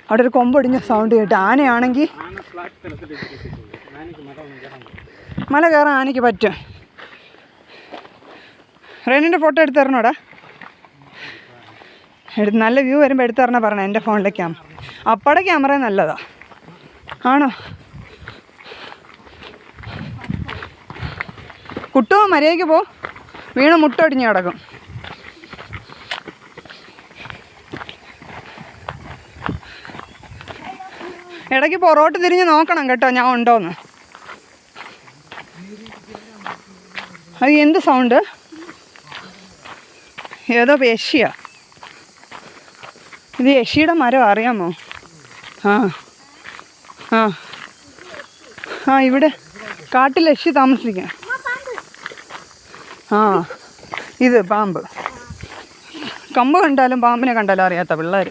അവിടെ ഒരു കൊമ്പൊടിഞ്ഞ സൗണ്ട് കേട്ട്. ആനയാണെങ്കിൽ മല കയറാൻ ആനയ്ക്ക് പറ്റും. റെനിൻ്റെ ഫോട്ടോ എടുത്ത് തരണോടാ. നല്ല വ്യൂ വരുമ്പോൾ എടുത്ത് തരണ പറഞ്ഞേ. എൻ്റെ ഫോണിലെ അപ്പടെ ക്യാമറ നല്ലതാ. ആണോ? കുട്ടുമോ മര്യാദയ്ക്ക് പോ, വീണ് മുട്ടൊടിഞ്ഞ് കിടക്കും. ഇടയ്ക്ക് പുറകോട്ട് തിരിഞ്ഞ് നോക്കണം കേട്ടോ ഞാൻ ഉണ്ടോന്ന്. അത് എന്ത് സൗണ്ട്? ഏതോ യക്ഷിയാ. ഇത് യക്ഷിയുടെ മരം അറിയാമോ? ആ ആ ആ ഇവിടെ കാട്ടിൽ യക്ഷി താമസിക്കാം. ആ ഇത് പാമ്പ്. കമ്പ് കണ്ടാലും പാമ്പിനെ കണ്ടാലും അറിയാത്ത പിള്ളേർ.